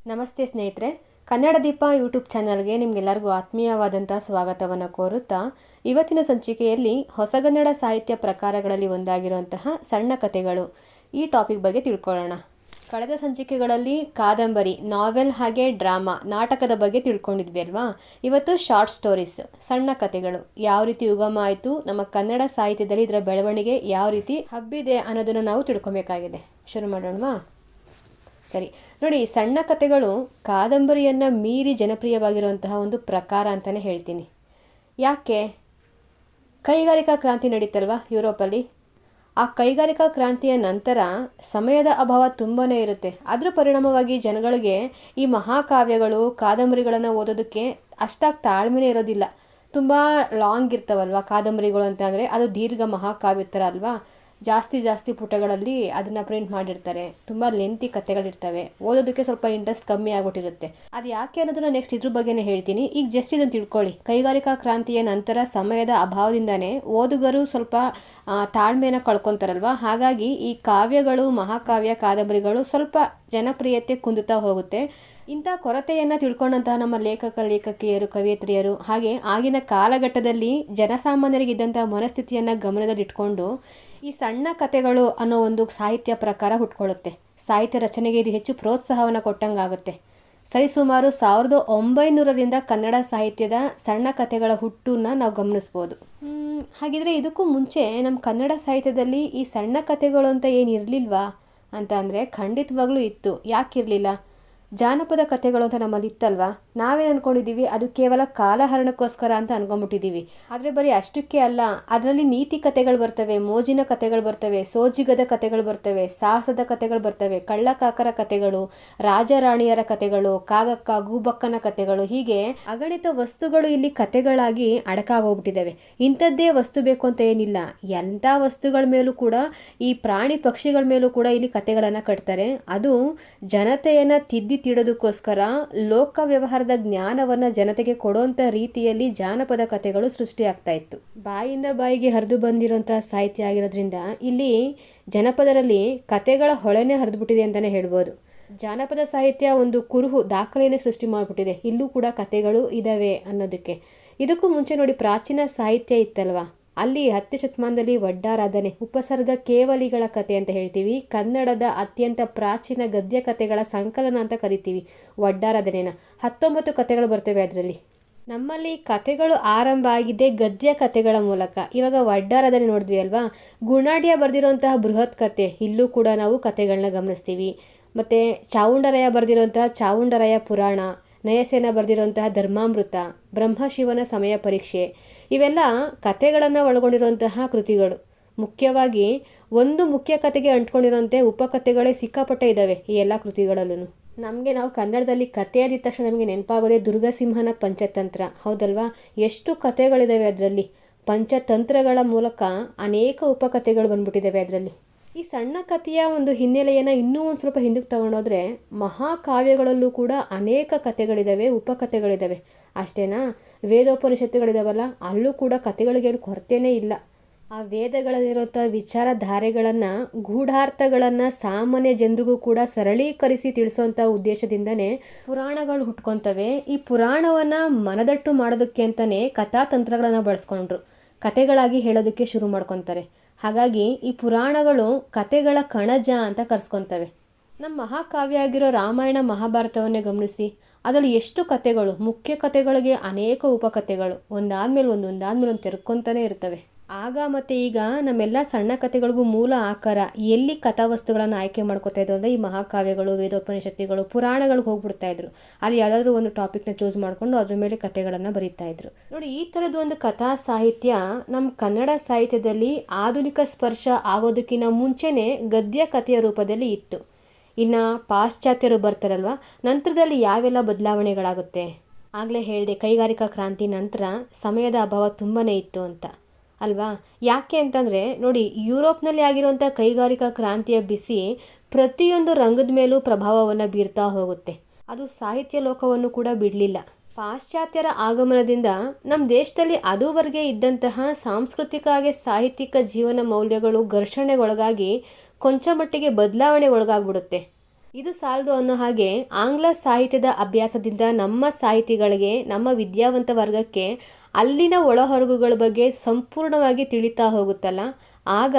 ನಮಸ್ತೆ ಸ್ನೇಹಿತರೆ, ಕನ್ನಡ ದೀಪ ಯೂಟ್ಯೂಬ್ ಚಾನಲ್ಗೆ ನಿಮಗೆಲ್ಲರಿಗೂ ಆತ್ಮೀಯವಾದಂಥ ಸ್ವಾಗತವನ್ನು ಕೋರುತ್ತಾ ಇವತ್ತಿನ ಸಂಚಿಕೆಯಲ್ಲಿ ಹೊಸಗನ್ನಡ ಸಾಹಿತ್ಯ ಪ್ರಕಾರಗಳಲ್ಲಿ ಒಂದಾಗಿರುವಂತಹ ಸಣ್ಣ ಕಥೆಗಳು ಈ ಟಾಪಿಕ್ ಬಗ್ಗೆ ತಿಳ್ಕೊಳ್ಳೋಣ. ಕಳೆದ ಸಂಚಿಕೆಗಳಲ್ಲಿ ಕಾದಂಬರಿ, ನಾವೆಲ್ ಹಾಗೆ ಡ್ರಾಮಾ, ನಾಟಕದ ಬಗ್ಗೆ ತಿಳ್ಕೊಂಡಿದ್ವಿ ಅಲ್ವಾ. ಇವತ್ತು ಶಾರ್ಟ್ ಸ್ಟೋರೀಸ್, ಸಣ್ಣ ಕಥೆಗಳು ಯಾವ ರೀತಿ ಉಗಮ ಆಯಿತು, ನಮ್ಮ ಕನ್ನಡ ಸಾಹಿತ್ಯದಲ್ಲಿ ಇದರ ಬೆಳವಣಿಗೆ ಯಾವ ರೀತಿ ಹಬ್ಬಿದೆ ಅನ್ನೋದನ್ನು ನಾವು ತಿಳ್ಕೊಬೇಕಾಗಿದೆ. ಶುರು ಮಾಡೋಣವಾ? ಸರಿ ನೋಡಿ, ಸಣ್ಣ ಕಥೆಗಳು ಕಾದಂಬರಿಯನ್ನು ಮೀರಿ ಜನಪ್ರಿಯವಾಗಿರುವಂತಹ ಒಂದು ಪ್ರಕಾರ ಅಂತಲೇ ಹೇಳ್ತೀನಿ. ಯಾಕೆ? ಕೈಗಾರಿಕಾ ಕ್ರಾಂತಿ ನಡೀತಲ್ವ ಯುರೋಪಲ್ಲಿ. ಆ ಕೈಗಾರಿಕಾ ಕ್ರಾಂತಿಯ ನಂತರ ಸಮಯದ ಅಭಾವ ತುಂಬಾ ಇರುತ್ತೆ. ಅದರ ಪರಿಣಾಮವಾಗಿ ಜನಗಳಿಗೆ ಈ ಮಹಾಕಾವ್ಯಗಳು, ಕಾದಂಬರಿಗಳನ್ನು ಓದೋದಕ್ಕೆ ಅಷ್ಟಾಗಿ ತಾಳ್ಮೆನೇ ಇರೋದಿಲ್ಲ. ತುಂಬ ಲಾಂಗ್ ಇರ್ತಾವಲ್ವ ಕಾದಂಬರಿಗಳು ಅಂತ ಅಂದರೆ, ಅದು ದೀರ್ಘ ಮಹಾಕಾವ್ಯ ಥರ ಅಲ್ವಾ. ಜಾಸ್ತಿ ಪುಟಗಳಲ್ಲಿ ಅದನ್ನು ಪ್ರಿಂಟ್ ಮಾಡಿರ್ತಾರೆ. ತುಂಬ ಲೆಂತಿ ಕಥೆಗಳಿರ್ತವೆ. ಓದೋದಕ್ಕೆ ಸ್ವಲ್ಪ ಇಂಟ್ರೆಸ್ಟ್ ಕಮ್ಮಿ ಆಗ್ಬಿಟ್ಟಿರುತ್ತೆ. ಅದು ಯಾಕೆ ಅನ್ನೋದನ್ನ ನೆಕ್ಸ್ಟ್ ಇದ್ರ ಬಗ್ಗೆನೇ ಹೇಳ್ತೀನಿ. ಈಗ ಜಸ್ಟ್ ಇದನ್ನು ತಿಳ್ಕೊಳ್ಳಿ. ಕೈಗಾರಿಕಾ ಕ್ರಾಂತಿಯ ನಂತರ ಸಮಯದ ಅಭಾವದಿಂದನೇ ಓದುಗರು ಸ್ವಲ್ಪ ತಾಳ್ಮೆಯನ್ನು ಕಳ್ಕೊತಾರಲ್ವ. ಹಾಗಾಗಿ ಈ ಕಾವ್ಯಗಳು, ಮಹಾಕಾವ್ಯ, ಕಾದಂಬರಿಗಳು ಸ್ವಲ್ಪ ಜನಪ್ರಿಯತೆ ಕುಂದುತ್ತಾ ಹೋಗುತ್ತೆ. ಇಂಥ ಕೊರತೆಯನ್ನು ತಿಳ್ಕೊಂಡಂತಹ ನಮ್ಮ ಲೇಖಕಿಯರು, ಕವಯಿತ್ರಿಯರು, ಹಾಗೆ ಆಗಿನ ಕಾಲಘಟ್ಟದಲ್ಲಿ ಜನಸಾಮಾನ್ಯರಿಗಿದ್ದಂಥ ಮನಸ್ಥಿತಿಯನ್ನು ಗಮನದಲ್ಲಿಟ್ಕೊಂಡು ಈ ಸಣ್ಣ ಕಥೆಗಳು ಅನ್ನೋ ಒಂದು ಸಾಹಿತ್ಯ ಪ್ರಕಾರ ಹುಟ್ಕೊಳ್ಳುತ್ತೆ. ಸಾಹಿತ್ಯ ರಚನೆಗೆ ಇದು ಹೆಚ್ಚು ಪ್ರೋತ್ಸಾಹವನ್ನು ಕೊಟ್ಟಂಗಾಗುತ್ತೆ. ಸರಿಸುಮಾರು 1900ರಿಂದ ಕನ್ನಡ ಸಾಹಿತ್ಯದ ಸಣ್ಣ ಕಥೆಗಳ ಹುಟ್ಟನ್ನ ನಾವು ಗಮನಿಸ್ಬೋದು. ಹಾಗಿದ್ರೆ ಇದಕ್ಕೂ ಮುಂಚೆ ನಮ್ಮ ಕನ್ನಡ ಸಾಹಿತ್ಯದಲ್ಲಿ ಈ ಸಣ್ಣ ಕಥೆಗಳು ಅಂತ ಏನು ಇರಲಿಲ್ವಾ ಅಂತ ಅಂದರೆ ಖಂಡಿತವಾಗ್ಲೂ ಇತ್ತು. ಯಾಕಿರಲಿಲ್ಲ? ಜಾನಪದ ಕಥೆಗಳು ಅಂತ ನಮ್ಮಲ್ಲಿ ಇತ್ತಲ್ವಾ. ನಾವೇನು ಅಂದ್ಕೊಂಡಿದ್ದೀವಿ, ಅದು ಕೇವಲ ಕಾಲಹರಣಕ್ಕೋಸ್ಕರ ಅಂತ ಅನ್ಕೊಂಡ್ಬಿಟ್ಟಿದ್ದೀವಿ. ಆದರೆ ಬರೀ ಅಷ್ಟಕ್ಕೆ ಅಲ್ಲ, ಅದರಲ್ಲಿ ನೀತಿ ಕಥೆಗಳು ಬರ್ತವೆ, ಮೋಜಿನ ಕಥೆಗಳು ಬರ್ತವೆ, ಸೋಜಿಗದ ಕಥೆಗಳು ಬರ್ತವೆ, ಸಾಹಸದ ಕಥೆಗಳು ಬರ್ತವೆ, ಕಳ್ಳಕಾಕರ ಕಥೆಗಳು, ರಾಜರಾಣಿಯರ ಕಥೆಗಳು, ಕಾಗಕ್ಕ ಗೂಬಕ್ಕನ ಕಥೆಗಳು, ಹೀಗೆ ಅಗಣಿತ ವಸ್ತುಗಳು ಇಲ್ಲಿ ಕಥೆಗಳಾಗಿ ಅಡಕಾಗೋಗ್ಬಿಟ್ಟಿದ್ದಾವೆ. ಇಂಥದ್ದೇ ವಸ್ತು ಬೇಕು ಅಂತ ಏನಿಲ್ಲ. ಎಂಥ ವಸ್ತುಗಳ ಮೇಲೂ ಕೂಡ, ಈ ಪ್ರಾಣಿ ಪಕ್ಷಿಗಳ ಮೇಲೂ ಕೂಡ ಇಲ್ಲಿ ಕಥೆಗಳನ್ನು ಕಟ್ತಾರೆ. ಅದು ಜನತೆಯನ್ನು ತಿಡೋದಕ್ಕೋಸ್ಕರ ಲೋಕ ವ್ಯವಹಾರದ ಜ್ಞಾನವನ್ನು ಜನತೆಗೆ ಕೊಡುವಂಥ ರೀತಿಯಲ್ಲಿ ಜಾನಪದ ಕಥೆಗಳು ಸೃಷ್ಟಿಯಾಗ್ತಾ ಇತ್ತು. ಬಾಯಿಂದ ಬಾಯಿಗೆ ಹರಿದು ಬಂದಿರುವಂತಹ ಸಾಹಿತ್ಯ ಆಗಿರೋದ್ರಿಂದ ಇಲ್ಲಿ ಜನಪದರಲ್ಲಿ ಕಥೆಗಳ ಹೊಳೆನೇ ಹರಿದುಬಿಟ್ಟಿದೆ ಅಂತಲೇ ಹೇಳ್ಬೋದು. ಜಾನಪದ ಸಾಹಿತ್ಯ ಒಂದು ಕುರುಹು ದಾಖಲೆಯನ್ನೇ ಸೃಷ್ಟಿ ಮಾಡಿಬಿಟ್ಟಿದೆ. ಇಲ್ಲೂ ಕೂಡ ಕಥೆಗಳು ಇದ್ದಾವೆ ಅನ್ನೋದಕ್ಕೆ. ಇದಕ್ಕೂ ಮುಂಚೆ ನೋಡಿ, ಪ್ರಾಚೀನ ಸಾಹಿತ್ಯ ಇತ್ತಲ್ವಾ. ಅಲ್ಲಿ 10ನೇ ಶತಮಾನದಲ್ಲಿ ವಡ್ಡಾರಾಧನೆ, ಉಪಸರ್ಗ ಕೇವಲಿಗಳ ಕಥೆ ಅಂತ ಹೇಳ್ತೀವಿ. ಕನ್ನಡದ ಅತ್ಯಂತ ಪ್ರಾಚೀನ ಗದ್ಯ ಕಥೆಗಳ ಸಂಕಲನ ಅಂತ ಕರಿತೀವಿ ವಡ್ಡಾರಾಧನೆನ. 19 ಕಥೆಗಳು ಬರ್ತವೆ ಅದರಲ್ಲಿ. ನಮ್ಮಲ್ಲಿ ಕಥೆಗಳು ಆರಂಭ ಆಗಿದೆ ಗದ್ಯ ಕಥೆಗಳ ಮೂಲಕ. ಇವಾಗ ವಡ್ಡಾರಾಧನೆ ನೋಡಿದ್ವಿ ಅಲ್ವಾ. ಗುಣಾಢ್ಯ ಬರೆದಿರುವಂತಹ ಬೃಹತ್ ಕಥೆ, ಇಲ್ಲೂ ಕೂಡ ನಾವು ಕಥೆಗಳನ್ನ ಗಮನಿಸ್ತೀವಿ. ಮತ್ತು ಚಾವುಂಡರಾಯ ಬರೆದಿರುವಂತಹ ಚಾವುಂಡರಾಯ ಪುರಾಣ, ನಯಸೇನ ಬರೆದಿರುವಂತಹ ಧರ್ಮಾಮೃತ, ಬ್ರಹ್ಮಶಿವನ ಸಮಯ ಪರೀಕ್ಷೆ, ಇವೆಲ್ಲ ಕಥೆಗಳನ್ನು ಒಳಗೊಂಡಿರುವಂತಹ ಕೃತಿಗಳು. ಮುಖ್ಯವಾಗಿ ಒಂದು ಮುಖ್ಯ ಕಥೆಗೆ ಅಂಟ್ಕೊಂಡಿರುವಂತೆ ಉಪಕಥೆಗಳೇ ಸಿಕ್ಕಾಪಟ್ಟೆ ಇದ್ದಾವೆ ಈ ಎಲ್ಲ ಕೃತಿಗಳಲ್ಲೂ. ನಾವು ಕನ್ನಡದಲ್ಲಿ ಕಥೆ ಆದ ತಕ್ಷಣ ನಮಗೆ ನೆನಪಾಗೋದೇ ದುರ್ಗಸಿಂಹನ ಪಂಚತಂತ್ರ, ಹೌದಲ್ವಾ. ಎಷ್ಟು ಕಥೆಗಳಿದ್ದಾವೆ ಅದರಲ್ಲಿ. ಪಂಚತಂತ್ರಗಳ ಮೂಲಕ ಅನೇಕ ಉಪಕಥೆಗಳು ಬಂದ್ಬಿಟ್ಟಿದ್ದಾವೆ ಅದರಲ್ಲಿ. ಈ ಸಣ್ಣ ಕಥೆಯ ಒಂದು ಹಿನ್ನೆಲೆಯನ್ನು ಇನ್ನೂ ಒಂದು ಸ್ವಲ್ಪ ಹಿಂದಕ್ಕೆ ತಗೊಂಡೋದ್ರೆ, ಮಹಾಕಾವ್ಯಗಳಲ್ಲೂ ಕೂಡ ಅನೇಕ ಕಥೆಗಳಿದ್ದಾವೆ, ಉಪಕಥೆಗಳಿದ್ದಾವೆ. ಅಷ್ಟೇನಾ? ವೇದೋಪನಿಷತ್ತುಗಳಿದಾವಲ್ಲ, ಅಲ್ಲೂ ಕೂಡ ಕಥೆಗಳಿಗೇನು ಕೊರತೆಯೇ ಇಲ್ಲ. ಆ ವೇದಗಳಲ್ಲಿರುವಂಥ ವಿಚಾರಧಾರೆಗಳನ್ನು, ಗೂಢಾರ್ಥಗಳನ್ನು ಸಾಮಾನ್ಯ ಜನರಿಗೂ ಕೂಡ ಸರಳೀಕರಿಸಿ ತಿಳಿಸುವಂಥ ಉದ್ದೇಶದಿಂದನೇ ಪುರಾಣಗಳು ಹುಟ್ಕೊತವೆ. ಈ ಪುರಾಣವನ್ನು ಮನದಟ್ಟು ಮಾಡೋದಕ್ಕೆ ಅಂತಲೇ ಕಥಾತಂತ್ರಗಳನ್ನು ಬಳಸ್ಕೊಂಡ್ರು. ಕಥೆಗಳಾಗಿ ಹೇಳೋದಕ್ಕೆ ಶುರು ಮಾಡ್ಕೊತಾರೆ. ಹಾಗಾಗಿ ಈ ಪುರಾಣಗಳು ಕಥೆಗಳ ಕಣಜ ಅಂತ ಕರೆಸ್ಕೊತವೆ. ನಮ್ಮ ಮಹಾಕಾವ್ಯ ಆಗಿರೋ ರಾಮಾಯಣ ಮಹಾಭಾರತವನ್ನೇ ಗಮನಿಸಿ. ಅದರಲ್ಲಿ ಎಷ್ಟು ಕಥೆಗಳು, ಮುಖ್ಯ ಕಥೆಗಳಿಗೆ ಅನೇಕ ಉಪಕಥೆಗಳು ಒಂದಾದ್ಮೇಲೆ ಒಂದು ತೆರ್ಕೊತಾನೆ ಇರ್ತವೆ. ಆಗ ಮತ್ತು ಈಗ ನಮ್ಮೆಲ್ಲ ಸಣ್ಣ ಕಥೆಗಳಿಗೂ ಮೂಲ ಆಕಾರ ಎಲ್ಲಿ ಕಥಾವಸ್ತುಗಳನ್ನು ಆಯ್ಕೆ ಮಾಡ್ಕೋತಾ ಇದ್ರು ಅಂದರೆ ಈ ಮಹಾಕಾವ್ಯಗಳು, ವೇದೋಪನಿಷತ್ತುಗಳು, ಪುರಾಣಗಳಿಗೆ ಹೋಗ್ಬಿಡ್ತಾ ಇದ್ರು. ಅಲ್ಲಿ ಯಾವುದಾದ್ರೂ ಒಂದು ಟಾಪಿಕ್ನ ಚೂಸ್ ಮಾಡಿಕೊಂಡು ಅದ್ರ ಮೇಲೆ ಕಥೆಗಳನ್ನು ಬರೀತಾ ಇದ್ರು. ನೋಡಿ, ಈ ಥರದ್ದು ಒಂದು ಕಥಾ ಸಾಹಿತ್ಯ ನಮ್ಮ ಕನ್ನಡ ಸಾಹಿತ್ಯದಲ್ಲಿ ಆಧುನಿಕ ಸ್ಪರ್ಶ ಆಗೋದಕ್ಕಿಂತ ಮುಂಚೆನೇ ಗದ್ಯ ಕಥೆಯ ರೂಪದಲ್ಲಿ ಇತ್ತು. ಇನ್ನು ಪಾಶ್ಚಾತ್ಯರು ಬರ್ತಾರಲ್ವ, ನಂತರದಲ್ಲಿ ಯಾವೆಲ್ಲ ಬದಲಾವಣೆಗಳಾಗುತ್ತೆ. ಆಗಲೇ ಹೇಳಿದೆ, ಕೈಗಾರಿಕಾ ಕ್ರಾಂತಿ ನಂತರ ಸಮಯದ ಅಭಾವ ತುಂಬಾ ಇತ್ತು ಅಂತ ಅಲ್ವಾ. ಯಾಕೆ ಅಂತಂದರೆ ನೋಡಿ, ಯುರೋಪ್ನಲ್ಲಿ ಆಗಿರುವಂಥ ಕೈಗಾರಿಕಾ ಕ್ರಾಂತಿಯ ಬಿಸಿ ಪ್ರತಿಯೊಂದು ರಂಗದ ಮೇಲೂ ಪ್ರಭಾವವನ್ನು ಬೀರ್ತಾ ಹೋಗುತ್ತೆ. ಅದು ಸಾಹಿತ್ಯ ಲೋಕವನ್ನು ಕೂಡ ಬಿಡಲಿಲ್ಲ. ಪಾಶ್ಚಾತ್ಯರ ಆಗಮನದಿಂದ ನಮ್ಮ ದೇಶದಲ್ಲಿ ಅದುವರೆಗೆ ಇದ್ದಂತಹ ಸಾಂಸ್ಕೃತಿಕ ಹಾಗೆ ಸಾಹಿತ್ಯಿಕ ಜೀವನ ಮೌಲ್ಯಗಳು ಘರ್ಷಣೆಗೊಳಗಾಗಿ ಕೊಂಚ ಮಟ್ಟಿಗೆ ಬದಲಾವಣೆ ಒಳಗಾಗ್ಬಿಡುತ್ತೆ. ಇದು ಸಾಲದು ಅನ್ನೋ ಹಾಗೆ ಆಂಗ್ಲ ಸಾಹಿತ್ಯದ ಅಭ್ಯಾಸದಿಂದ ನಮ್ಮ ಸಾಹಿತಿಗಳಿಗೆ, ನಮ್ಮ ವಿದ್ಯಾವಂತ ವರ್ಗಕ್ಕೆ ಅಲ್ಲಿನ ಒಳಹೊರಗುಗಳ ಬಗ್ಗೆ ಸಂಪೂರ್ಣವಾಗಿ ತಿಳಿತಾ ಹೋಗುತ್ತಲ್ಲ, ಆಗ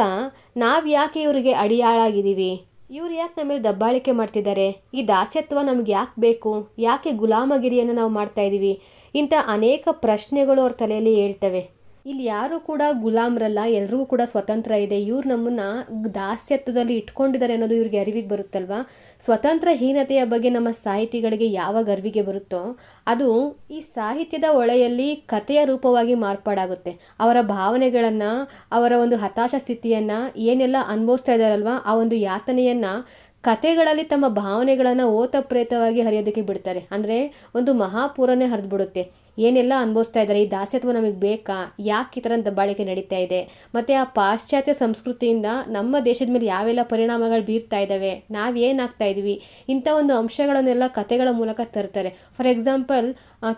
ನಾವು ಯಾಕೆ ಇವರಿಗೆ ಅಡಿಯಾಳಾಗಿದ್ದೀವಿ, ಇವ್ರು ಯಾಕೆ ನಮ್ಮ ಮೇಲೆ ದಬ್ಬಾಳಿಕೆ ಮಾಡ್ತಿದ್ದಾರೆ, ಈ ದಾಸ್ಯತ್ವ ನಮ್ಗೆ ಯಾಕೆ ಬೇಕು, ಯಾಕೆ ಗುಲಾಮಗಿರಿಯನ್ನು ನಾವು ಮಾಡ್ತಾ ಇದ್ದೀವಿ, ಇಂಥ ಅನೇಕ ಪ್ರಶ್ನೆಗಳು ಅವ್ರ ತಲೆಯಲ್ಲಿ ಹೇಳ್ತವೆ. ಇಲ್ಲಿ ಯಾರು ಕೂಡ ಗುಲಾಮ್ರಲ್ಲ, ಎಲ್ರಿಗೂ ಕೂಡ ಸ್ವತಂತ್ರ ಇದೆ. ಇವ್ರು ನಮ್ಮನ್ನ ದಾಸ್ಯತ್ವದಲ್ಲಿ ಇಟ್ಕೊಂಡಿದ್ದಾರೆ ಅನ್ನೋದು ಇವ್ರಿಗೆ ಅರಿವಿಗೆ ಬರುತ್ತಲ್ವಾ. ಸ್ವತಂತ್ರ ಹೀನತೆಯ ಬಗ್ಗೆ ನಮ್ಮ ಸಾಹಿತಿಗಳಿಗೆ ಯಾವಾಗ ಅರಿವಿಗೆ ಬರುತ್ತೋ ಅದು ಈ ಸಾಹಿತ್ಯದ ಒಳೆಯಲ್ಲಿ ಕಥೆಯ ರೂಪವಾಗಿ ಮಾರ್ಪಾಡಾಗುತ್ತೆ. ಅವರ ಭಾವನೆಗಳನ್ನು, ಅವರ ಒಂದು ಹತಾಶ ಸ್ಥಿತಿಯನ್ನು ಏನೆಲ್ಲ ಅನುಭವಿಸ್ತಾ ಇದ್ದಾರಲ್ವ, ಆ ಒಂದು ಯಾತನೆಯನ್ನು ಕತೆಗಳಲ್ಲಿ ತಮ್ಮ ಭಾವನೆಗಳನ್ನು ಓತಪ್ರೇತವಾಗಿ ಹರಿಯೋದಕ್ಕೆ ಬಿಡ್ತಾರೆ. ಅಂದರೆ ಒಂದು ಮಹಾಪೂರನೇ ಹರಿದು ಬಿಡುತ್ತೆ. ಏನೆಲ್ಲ ಅನುಭವಿಸ್ತಾ ಇದ್ದಾರೆ, ಈ ದಾಸ್ಯತ್ವ ನಮಗೆ ಬೇಕಾ, ಯಾಕೆ ಈ ಥರ ದಬ್ಬಾಳಿಕೆ ನಡೀತಾ ಇದೆ, ಮತ್ತು ಆ ಪಾಶ್ಚಾತ್ಯ ಸಂಸ್ಕೃತಿಯಿಂದ ನಮ್ಮ ದೇಶದ ಮೇಲೆ ಯಾವೆಲ್ಲ ಪರಿಣಾಮಗಳು ಬೀರ್ತಾ ಇದ್ದಾವೆ, ನಾವೇನಾಗ್ತಾ ಇದ್ದೀವಿ, ಇಂಥ ಒಂದು ಅಂಶಗಳನ್ನೆಲ್ಲ ಕತೆಗಳ ಮೂಲಕ ತರ್ತಾರೆ. ಫಾರ್ ಎಕ್ಸಾಂಪಲ್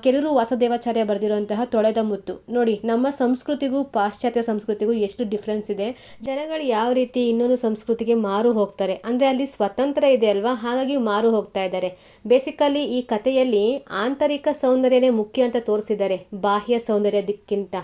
ಕೆರೂರು ವಾಸುದೇವಾಚಾರ್ಯ ಬರೆದಿರುವಂತಹ ತೊಳೆದ ಮುತ್ತು ನೋಡಿ, ನಮ್ಮ ಸಂಸ್ಕೃತಿಗೂ ಪಾಶ್ಚಾತ್ಯ ಸಂಸ್ಕೃತಿಗೂ ಎಷ್ಟು ಡಿಫ್ರೆನ್ಸ್ ಇದೆ. ಜನಗಳು ಯಾವ ರೀತಿ ಇನ್ನೊಂದು ಸಂಸ್ಕೃತಿಗೆ ಮಾರು ಹೋಗ್ತಾರೆ, ಅಂದರೆ ಅಲ್ಲಿ ಸ್ವತಂತ್ರ ಇದೆ ಅಲ್ವಾ, ಹಾಗಾಗಿ ಮಾರು ಹೋಗ್ತಾ ಇದ್ದಾರೆ. ಬೇಸಿಕಲಿ ಈ ಕಥೆಯಲ್ಲಿ ಆಂತರಿಕ ಸೌಂದರ್ಯನೇ ಮುಖ್ಯ ಅಂತ ತೋರಿಸಿದ್ದಾರೆ, ಬಾಹ್ಯ ಸೌಂದರ್ಯದಕ್ಕಿಂತ.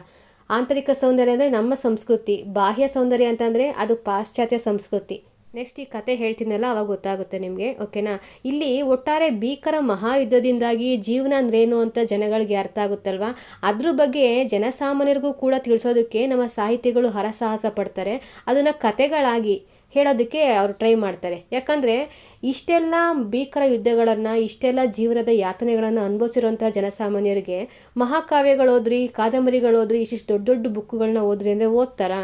ಆಂತರಿಕ ಸೌಂದರ್ಯ ಅಂದರೆ ನಮ್ಮ ಸಂಸ್ಕೃತಿ, ಬಾಹ್ಯ ಸೌಂದರ್ಯ ಅಂತಂದರೆ ಅದು ಪಾಶ್ಚಾತ್ಯ ಸಂಸ್ಕೃತಿ. ನೆಕ್ಸ್ಟ್ ಈ ಕತೆ ಹೇಳ್ತೀನಲ್ಲ ಅವಾಗ ಗೊತ್ತಾಗುತ್ತೆ ನಿಮಗೆ, ಓಕೆನಾ. ಇಲ್ಲಿ ಒಟ್ಟಾರೆ ಭೀಕರ ಮಹಾಯುದ್ಧದಿಂದಾಗಿ ಜೀವನ ಅಂದ್ರೇನು ಅಂತ ಜನಗಳಿಗೆ ಅರ್ಥ ಆಗುತ್ತಲ್ವ, ಅದ್ರ ಬಗ್ಗೆ ಜನಸಾಮಾನ್ಯರಿಗೂ ಕೂಡ ತಿಳಿಸೋದಕ್ಕೆ ನಮ್ಮ ಸಾಹಿತಿಗಳು ಹರಸಾಹಸ ಪಡ್ತಾರೆ. ಅದನ್ನು ಕತೆಗಳಾಗಿ ಹೇಳೋದಕ್ಕೆ ಅವರು ಟ್ರೈ ಮಾಡ್ತಾರೆ. ಯಾಕಂದರೆ ಇಷ್ಟೆಲ್ಲ ಭೀಕರ ಯುದ್ಧಗಳನ್ನು, ಇಷ್ಟೆಲ್ಲ ಜೀವನದ ಯಾತನೆಗಳನ್ನು ಅನುಭವಿಸಿರುವಂಥ ಜನಸಾಮಾನ್ಯರಿಗೆ ಮಹಾಕಾವ್ಯಗಳೋದ್ರಿ, ಕಾದಂಬರಿಗಳೋದ್ರಿ, ಇಷ್ಟಿಷ್ಟು ದೊಡ್ಡ ದೊಡ್ಡ ಬುಕ್ಗಳನ್ನ ಓದ್ರಿ ಅಂದರೆ ಓದ್ತಾರಾ?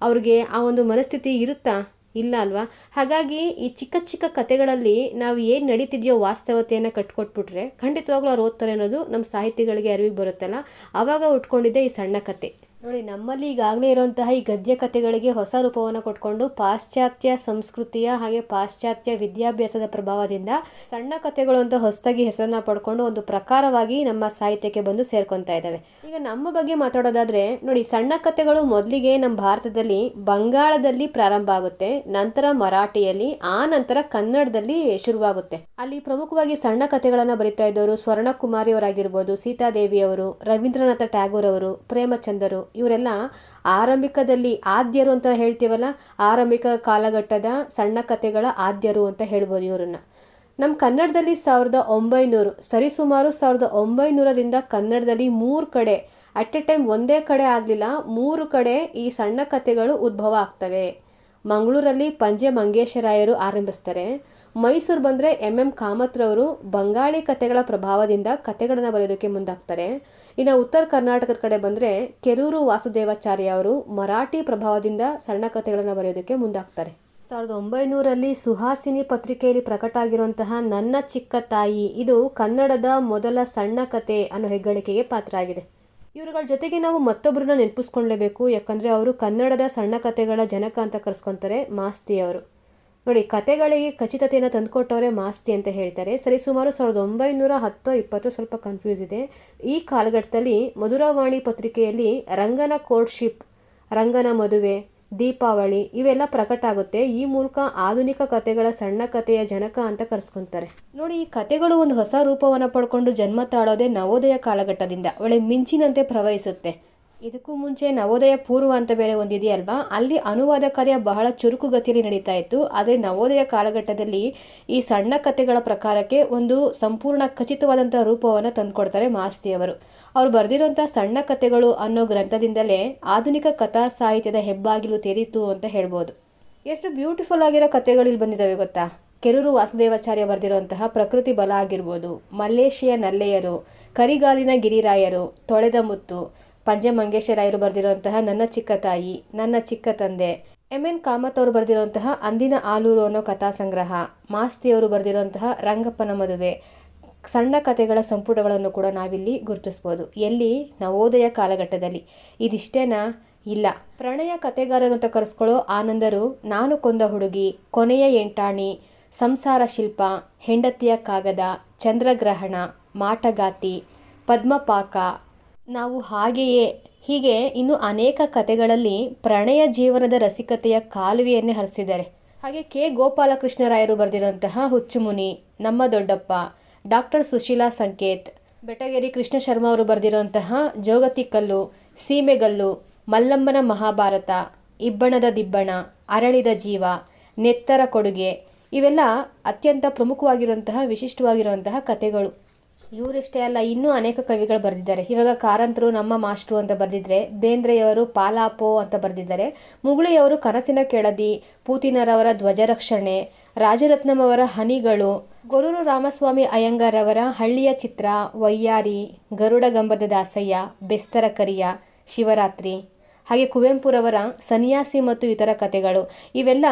ಅವ್ರಿಗೆ ಆ ಒಂದು ಮನಸ್ಥಿತಿ ಇರುತ್ತಾ? ಇಲ್ಲ ಅಲ್ವಾ. ಹಾಗಾಗಿ ಈ ಚಿಕ್ಕ ಚಿಕ್ಕ ಕತೆಗಳಲ್ಲಿ ನಾವು ಏನು ನಡೀತಿದೆಯೋ ವಾಸ್ತವತೆಯನ್ನು ಕಟ್ಕೊಟ್ಬಿಟ್ರೆ ಖಂಡಿತವಾಗ್ಲೂ ಅವ್ರು ಓದ್ತಾರೆ ಅನ್ನೋದು ನಮ್ಮ ಸಾಹಿತಿಗಳಿಗೆ ಅರಿವಿಗೆ ಬರುತ್ತಲ್ಲ, ಆವಾಗ ಉಟ್ಕೊಂಡಿದ್ದೆ ಈ ಸಣ್ಣ ಕತೆ. ನೋಡಿ, ನಮ್ಮಲ್ಲಿ ಈಗಾಗಲೇ ಇರುವಂತಹ ಈ ಗದ್ಯ ಕಥೆಗಳಿಗೆ ಹೊಸ ರೂಪವನ್ನು ಕೊಟ್ಕೊಂಡು ಪಾಶ್ಚಾತ್ಯ ಸಂಸ್ಕೃತಿಯ ಹಾಗೆ ಪಾಶ್ಚಾತ್ಯ ವಿದ್ಯಾಭ್ಯಾಸದ ಪ್ರಭಾವದಿಂದ ಸಣ್ಣ ಕಥೆಗಳು ಅಂತ ಹೊಸದಾಗಿ ಹೆಸರನ್ನ ಪಡ್ಕೊಂಡು ಒಂದು ಪ್ರಕಾರವಾಗಿ ನಮ್ಮ ಸಾಹಿತ್ಯಕ್ಕೆ ಬಂದು ಸೇರ್ಕೊತಾ ಇದ್ದಾವೆ. ಈಗ ನಮ್ಮ ಬಗ್ಗೆ ಮಾತಾಡೋದಾದ್ರೆ ನೋಡಿ, ಸಣ್ಣ ಕಥೆಗಳು ಮೊದಲಿಗೆ ನಮ್ಮ ಭಾರತದಲ್ಲಿ ಬಂಗಾಳದಲ್ಲಿ ಪ್ರಾರಂಭ ಆಗುತ್ತೆ, ನಂತರ ಮರಾಠಿಯಲ್ಲಿ, ಆ ನಂತರ ಕನ್ನಡದಲ್ಲಿ ಶುರುವಾಗುತ್ತೆ. ಅಲ್ಲಿ ಪ್ರಮುಖವಾಗಿ ಸಣ್ಣ ಕಥೆಗಳನ್ನು ಬರಿತಾ ಇದ್ದವರು ಸ್ವರ್ಣಕುಮಾರಿ ಅವರಾಗಿರ್ಬೋದು, ಸೀತಾದೇವಿ ಅವರು, ರವೀಂದ್ರನಾಥ ಟ್ಯಾಗೋರ್ ಅವರು, ಪ್ರೇಮಚಂದರು, ಇವರೆಲ್ಲ ಆರಂಭಿಕದಲ್ಲಿ ಆದ್ಯರು ಅಂತ ಹೇಳ್ತೀವಲ್ಲ, ಆರಂಭಿಕ ಕಾಲಘಟ್ಟದ ಸಣ್ಣ ಕಥೆಗಳ ಆದ್ಯರು ಅಂತ ಹೇಳ್ಬೋದು ಇವರನ್ನ. ನಮ್ಮ ಕನ್ನಡದಲ್ಲಿ 1900 ಸರಿಸುಮಾರು 1900ರಿಂದ ಕನ್ನಡದಲ್ಲಿ 3 ಕಡೆ ಅಟ್ ಎ ಟೈಮ್, ಒಂದೇ ಕಡೆ ಆಗಲಿಲ್ಲ, 3 ಕಡೆ ಈ ಸಣ್ಣ ಕಥೆಗಳು ಉದ್ಭವ ಆಗ್ತವೆ. ಮಂಗಳೂರಲ್ಲಿ ಪಂಜೆ ಮಂಗೇಶರಾಯರು ಆರಂಭಿಸ್ತಾರೆ. ಮೈಸೂರು ಬಂದರೆ ಎಂ ಕಾಮತ್ರವರು ಬಂಗಾಳಿ ಕಥೆಗಳ ಪ್ರಭಾವದಿಂದ ಕಥೆಗಳನ್ನು ಬರೆಯೋದಕ್ಕೆ ಮುಂದಾಗ್ತಾರೆ. ಇನ್ನು ಉತ್ತರ ಕರ್ನಾಟಕದ ಕಡೆ ಬಂದರೆ ಕೆರೂರು ವಾಸುದೇವಾಚಾರ್ಯ ಅವರು ಮರಾಠಿ ಪ್ರಭಾವದಿಂದ ಸಣ್ಣ ಕಥೆಗಳನ್ನು ಬರೆಯೋದಕ್ಕೆ ಮುಂದಾಗ್ತಾರೆ. 1900ರಲ್ಲಿ ಸುಹಾಸಿನಿ ಪತ್ರಿಕೆಯಲ್ಲಿ ಪ್ರಕಟ ಆಗಿರುವಂತಹ ನನ್ನ ಚಿಕ್ಕ ತಾಯಿ, ಇದು ಕನ್ನಡದ ಮೊದಲ ಸಣ್ಣ ಕತೆ ಅನ್ನೋ ಹೆಗ್ಗಳಿಕೆಗೆ ಪಾತ್ರ ಆಗಿದೆ. ಇವರುಗಳ ಜೊತೆಗೆ ನಾವು ಮತ್ತೊಬ್ಬರನ್ನ ನೆನಪಿಸ್ಕೊಳ್ಳೇಬೇಕು, ಯಾಕಂದರೆ ಅವರು ಕನ್ನಡದ ಸಣ್ಣ ಕಥೆಗಳ ಜನಕ ಅಂತ ಕರೆಸ್ಕೊತಾರೆ, ಮಾಸ್ತಿ ಅವರು. ನೋಡಿ, ಕತೆಗಳಿಗೆ ಖಚಿತತೆಯನ್ನು ತಂದುಕೊಟ್ಟವರೇ ಮಾಸ್ತಿ ಅಂತ ಹೇಳ್ತಾರೆ. ಸರಿಸುಮಾರು 1910-20, ಸ್ವಲ್ಪ ಕನ್ಫ್ಯೂಸ್ ಇದೆ. ಈ ಕಾಲಘಟ್ಟದಲ್ಲಿ ಮಧುರವಾಣಿ ಪತ್ರಿಕೆಯಲ್ಲಿ ರಂಗನ ಕೋರ್ಟ್ಶಿಪ್, ರಂಗನ ಮದುವೆ, ದೀಪಾವಳಿ ಇವೆಲ್ಲ ಪ್ರಕಟ ಆಗುತ್ತೆ. ಈ ಮೂಲಕ ಆಧುನಿಕ ಕಥೆಗಳ ಸಣ್ಣ ಕಥೆಯ ಜನಕ ಅಂತ ಕರೆಸ್ಕೊಂತಾರೆ. ನೋಡಿ, ಈ ಕಥೆಗಳು ಒಂದು ಹೊಸ ರೂಪವನ್ನು ಪಡ್ಕೊಂಡು ಜನ್ಮ ತಾಳೋದೇ ನವೋದಯ ಕಾಲಘಟ್ಟದಿಂದ ಒಳ್ಳೆ ಮಿಂಚಿನಂತೆ ಪ್ರವಹಿಸುತ್ತೆ. ಇದಕ್ಕೂ ಮುಂಚೆ ನವೋದಯ ಪೂರ್ವ ಅಂತ ಬೇರೆ ಒಂದಿದೆಯಲ್ವಾ, ಅಲ್ಲಿ ಅನುವಾದ ಕಾರ್ಯ ಬಹಳ ಚುರುಕುಗತಿಯಲ್ಲಿ ನಡೀತಾ ಇತ್ತು. ಆದರೆ ನವೋದಯ ಕಾಲಘಟ್ಟದಲ್ಲಿ ಈ ಸಣ್ಣ ಕಥೆಗಳ ಪ್ರಕಾರಕ್ಕೆ ಒಂದು ಸಂಪೂರ್ಣ ಖಚಿತವಾದಂಥ ರೂಪವನ್ನು ತಂದುಕೊಡ್ತಾರೆ ಮಾಸ್ತಿಯವರು. ಅವರು ಬರೆದಿರುವಂಥ ಸಣ್ಣ ಕಥೆಗಳು ಅನ್ನೋ ಗ್ರಂಥದಿಂದಲೇ ಆಧುನಿಕ ಕಥಾ ಸಾಹಿತ್ಯದ ಹೆಬ್ಬಾಗಿಲು ತೆರೀತು ಅಂತ ಹೇಳ್ಬೋದು. ಎಷ್ಟು ಬ್ಯೂಟಿಫುಲ್ ಆಗಿರೋ ಕಥೆಗಳು ಇಲ್ಲಿ ಬಂದಿದ್ದಾವೆ ಗೊತ್ತಾ. ಕೆರೂರು ವಾಸುದೇವಾಚಾರ್ಯ ಬರೆದಿರುವಂತಹ ಪ್ರಕೃತಿ ಬಲ ಆಗಿರ್ಬೋದು, ಮಲ್ಲೇಶಿಯ ನಲ್ಲೆಯರು, ಕರಿಗಾಲಿನ ಗಿರಿರಾಯರು, ತೊಳೆದ ಮುತ್ತು, ಪಂಜೆ ಮಂಗೇಶರಾಯರು ಬರೆದಿರುವಂತಹ ನನ್ನ ಚಿಕ್ಕ ತಾಯಿ, ನನ್ನ ಚಿಕ್ಕ ತಂದೆ, ಎಂ ಕಾಮತ್ ಅವರು ಬರೆದಿರುವಂತಹ ಅಂದಿನ ಆಲೂರು ಅನ್ನೋ ಕಥಾ ಸಂಗ್ರಹ, ಮಾಸ್ತಿಯವರು ಬರೆದಿರುವಂತಹ ರಂಗಪ್ಪನ ಮದುವೆ, ಸಣ್ಣ ಕಥೆಗಳ ಸಂಪುಟಗಳನ್ನು ಕೂಡ ನಾವಿಲ್ಲಿ ಗುರುತಿಸ್ಬೋದು. ಎಲ್ಲಿ? ನವೋದಯ ಕಾಲಘಟ್ಟದಲ್ಲಿ. ಇದಿಷ್ಟೇನಾ? ಇಲ್ಲ. ಪ್ರಣಯ ಕಥೆಗಾರರು ಅಂತ ಕರೆಸ್ಕೊಳ್ಳೋ ಆನಂದರು, ನಾನು ಕೊಂದ ಹುಡುಗಿ, ಕೊನೆಯ ಎಂಟಾಣಿ, ಸಂಸಾರ ಶಿಲ್ಪ, ಹೆಂಡತಿಯ ಕಾಗದ, ಚಂದ್ರಗ್ರಹಣ, ಮಾಟಗಾತಿ, ಪದ್ಮಪಾಕ, ನಾವು ಹಾಗೆಯೇ, ಹೀಗೆ ಇನ್ನು ಅನೇಕ ಕಥೆಗಳಲ್ಲಿ ಪ್ರಣಯ ಜೀವನದ ರಸಿಕತೆಯ ಕಾಲುವೆಯನ್ನೇ ಹರಿಸಿದ್ದಾರೆ. ಹಾಗೆ ಕೆ ಗೋಪಾಲಕೃಷ್ಣರಾಯರು ಬರೆದಿರುವಂತಹ ಹುಚ್ಚುಮುನಿ, ನಮ್ಮ ದೊಡ್ಡಪ್ಪ, ಡಾಕ್ಟರ್ ಸುಶೀಲಾ ಸಂಕೇತ್, ಬೆಟಗೇರಿ ಕೃಷ್ಣ ಶರ್ಮಾ ಅವರು ಬರೆದಿರುವಂತಹ ಜೋಗತಿಕಲ್ಲು, ಸೀಮೆಗಲ್ಲು, ಮಲ್ಲಮ್ಮನ ಮಹಾಭಾರತ, ಇಬ್ಬಣದ ದಿಬ್ಬಣ, ಅರಳಿದ ಜೀವ, ನೆತ್ತರ ಕೊಡುಗೆ ಇವೆಲ್ಲ ಅತ್ಯಂತ ಪ್ರಮುಖವಾಗಿರುವಂತಹ ವಿಶಿಷ್ಟವಾಗಿರುವಂತಹ ಕಥೆಗಳು. ಇವರಷ್ಟೇ ಅಲ್ಲ, ಇನ್ನೂ ಅನೇಕ ಕವಿಗಳು ಬರೆದಿದ್ದಾರೆ. ಇವಾಗ ಕಾರಂತರು ನಮ್ಮ ಮಾಸ್ಟ್ರು ಅಂತ ಬರೆದಿದ್ರೆ, ಬೇಂದ್ರೆಯವರು ಪಾಲಾಪೋ ಅಂತ ಬರೆದಿದ್ದಾರೆ. ಮುಗುಳಿಯವರು ಕನಸಿನ ಕೆಳದಿ, ಪೂತಿನರವರ ಧ್ವಜರಕ್ಷಣೆ, ರಾಜರತ್ನಂ ಅವರ ಹನಿಗಳು, ಗೊರೂರು ರಾಮಸ್ವಾಮಿ ಅಯ್ಯಂಗಾರ್ ಅವರ ಹಳ್ಳಿಯ ಚಿತ್ರ, ವಯ್ಯಾರಿ, ಗರುಡಗಂಬದ ದಾಸಯ್ಯ, ಬೆಸ್ತರ ಕರಿಯ, ಶಿವರಾತ್ರಿ, ಹಾಗೆ ಕುವೆಂಪುರವರ ಸನ್ಯಾಸಿ ಮತ್ತು ಇತರ ಕಥೆಗಳು. ಇವೆಲ್ಲ